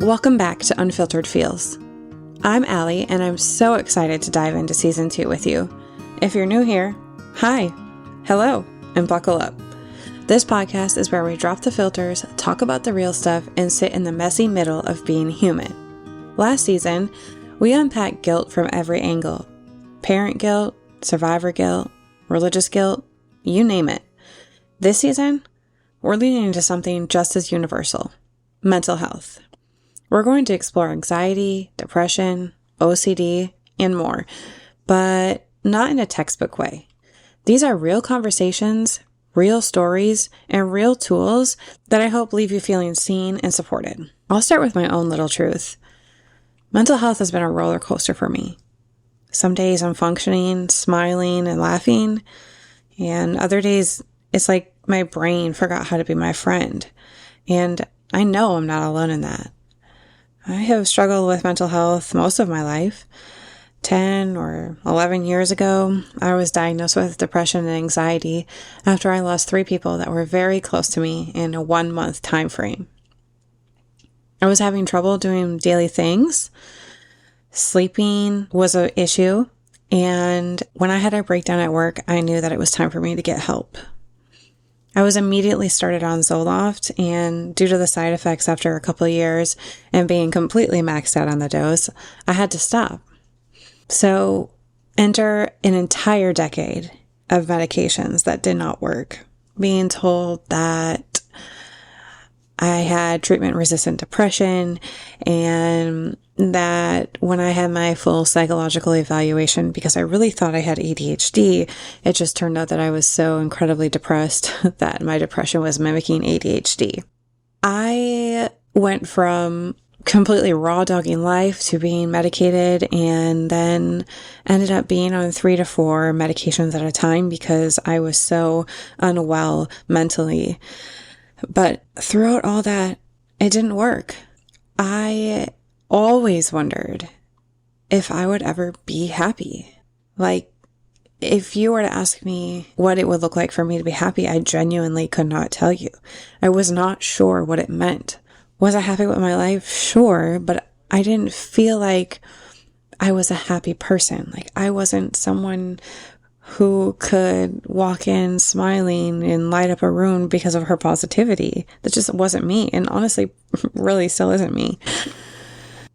Welcome back to Unfiltered Feels. I'm Allie, and I'm so excited to dive into Season 2 with you. If you're new here, hi, hello, and buckle up. This podcast is where we drop the filters, talk about the real stuff, and sit in the messy middle of being human. Last season, we unpacked guilt from every angle. Parent guilt, survivor guilt, religious guilt, you name it. This season, we're leaning into something just as universal, mental health. We're going to explore anxiety, depression, OCD, and more, but not in a textbook way. These are real conversations, real stories, and real tools that I hope leave you feeling seen and supported. I'll start with my own little truth. Mental health has been a roller coaster for me. Some days I'm functioning, smiling, and laughing, and other days it's like my brain forgot how to be my friend. And I know I'm not alone in that. I have struggled with mental health most of my life. 10 or 11 years ago, I was diagnosed with depression and anxiety after I lost 3 people that were very close to me in a 1-month time frame. I was having trouble doing daily things. Sleeping was an issue. And when I had a breakdown at work, I knew that it was time for me to get help. I was immediately started on Zoloft, and due to the side effects after a couple of years and being completely maxed out on the dose, I had to stop. So enter an entire decade of medications that did not work, being told that I had treatment-resistant depression, and that when I had my full psychological evaluation, because I really thought I had ADHD, it just turned out that I was so incredibly depressed that my depression was mimicking ADHD. I went from completely raw dogging life to being medicated, and then ended up being on 3 to 4 medications at a time because I was so unwell mentally. But throughout all that, it didn't work. I always wondered if I would ever be happy. Like, if you were to ask me what it would look like for me to be happy, I genuinely could not tell you. I was not sure what it meant. Was I happy with my life? Sure, but I didn't feel like I was a happy person. Like, I wasn't someone who could walk in smiling and light up a room because of her positivity. That just wasn't me, and honestly, really still isn't me.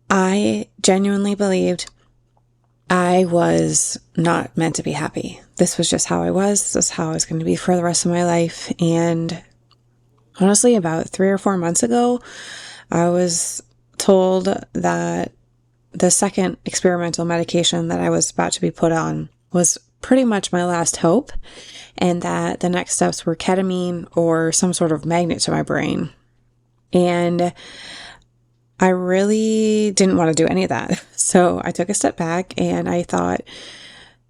I genuinely believed I was not meant to be happy. This was just how I was. This is how I was going to be for the rest of my life. And honestly, about 3 or 4 months ago, I was told that the second experimental medication that I was about to be put on was pretty much my last hope, and that the next steps were ketamine or some sort of magnet to my brain. And I really didn't want to do any of that. So I took a step back and I thought,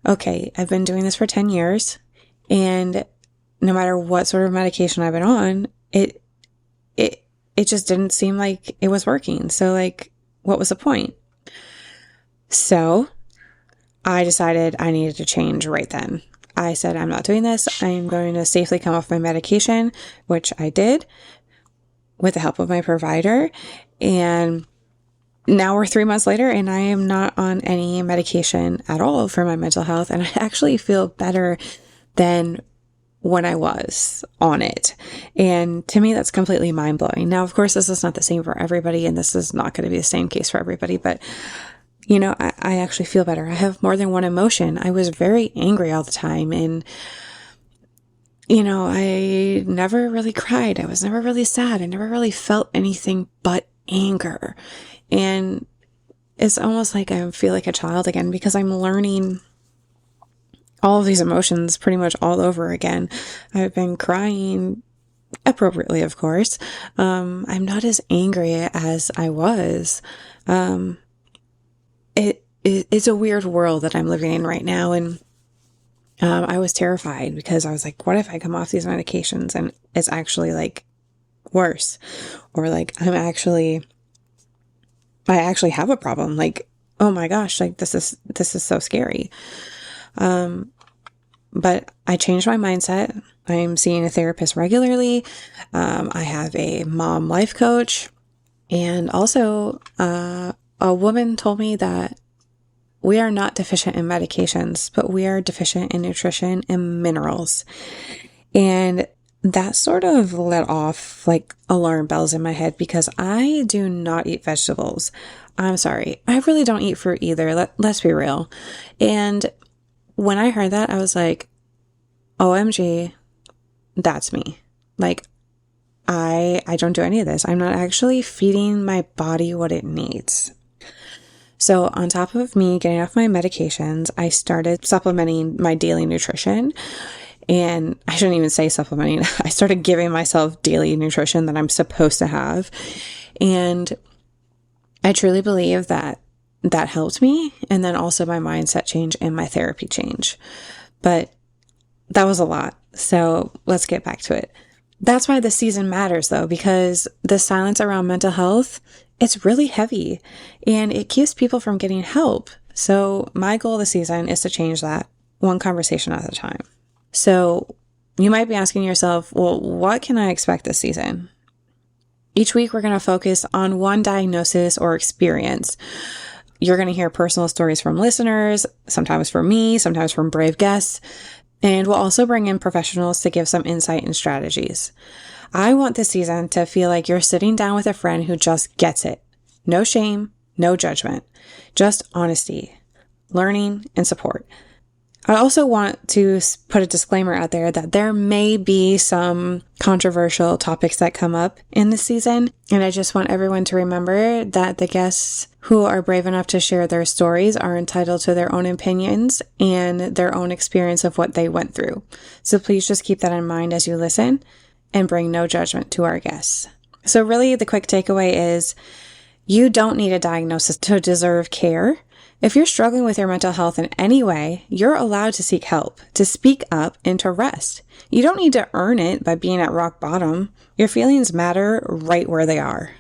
okay, I've been doing this for 10 years, and no matter what sort of medication I've been on, it just didn't seem like it was working. So, like, what was the point? So I decided I needed to change right then. I said, I'm not doing this. I'm going to safely come off my medication, which I did with the help of my provider. And now we're 3 months later, and I am not on any medication at all for my mental health. And I actually feel better than when I was on it. And to me, that's completely mind blowing. Now, of course, this is not the same for everybody, and this is not going to be the same case for everybody, but you know, I actually feel better. I have more than one emotion. I was very angry all the time, and you know, I never really cried. I was never really sad. I never really felt anything but anger. And it's almost like I feel like a child again because I'm learning all of these emotions pretty much all over again. I've been crying appropriately, of course. I'm not as angry as I was. It's a weird world that I'm living in right now. And I was terrified because I was like, what if I come off these medications and it's actually like worse? Or like, I actually have a problem. Like, oh my gosh, like this is so scary. But I changed my mindset. I'm seeing a therapist regularly. I have a mom life coach. And also, a woman told me that we are not deficient in medications, but we are deficient in nutrition and minerals. And that sort of let off like alarm bells in my head because I do not eat vegetables. I'm sorry. I really don't eat fruit either. Let's be real. And when I heard that, I was like, OMG, that's me. Like, I don't do any of this. I'm not actually feeding my body what it needs. So on top of me getting off my medications, I started supplementing my daily nutrition. And I shouldn't even say supplementing. I started giving myself daily nutrition that I'm supposed to have. And I truly believe that that helped me. And then also my mindset change and my therapy change. But that was a lot. So let's get back to it. That's why this season matters though, because the silence around mental health, it's really heavy and it keeps people from getting help. So my goal this season is to change that one conversation at a time. So you might be asking yourself, well, what can I expect this season? Each week, we're going to focus on one diagnosis or experience. You're going to hear personal stories from listeners, sometimes from me, sometimes from brave guests. And we'll also bring in professionals to give some insight and strategies. I want this season to feel like you're sitting down with a friend who just gets it. No shame, no judgment, just honesty, learning, and support. I also want to put a disclaimer out there that there may be some controversial topics that come up in this season. And I just want everyone to remember that the guests who are brave enough to share their stories are entitled to their own opinions and their own experience of what they went through. So please just keep that in mind as you listen and bring no judgment to our guests. So really the quick takeaway is you don't need a diagnosis to deserve care. If you're struggling with your mental health in any way, you're allowed to seek help, to speak up, and to rest. You don't need to earn it by being at rock bottom. Your feelings matter right where they are.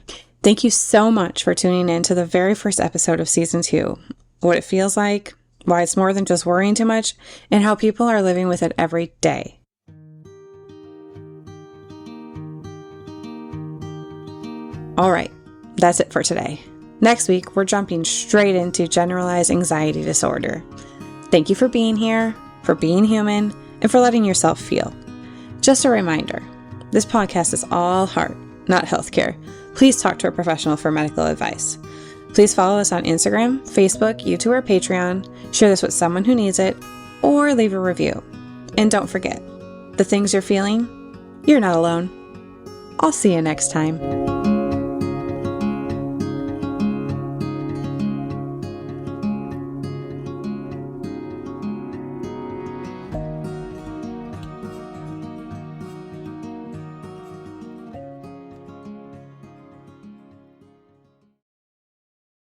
Thank you so much for tuning in to the very first episode of Season 2. What it feels like, why it's more than just worrying too much, and how people are living with it every day. All right, that's it for today. Next week, we're jumping straight into generalized anxiety disorder. Thank you for being here, for being human, and for letting yourself feel. Just a reminder, this podcast is all heart, not healthcare. Please talk to a professional for medical advice. Please follow us on Instagram, Facebook, YouTube, or Patreon. Share this with someone who needs it, or leave a review. And don't forget, the things you're feeling, you're not alone. I'll see you next time.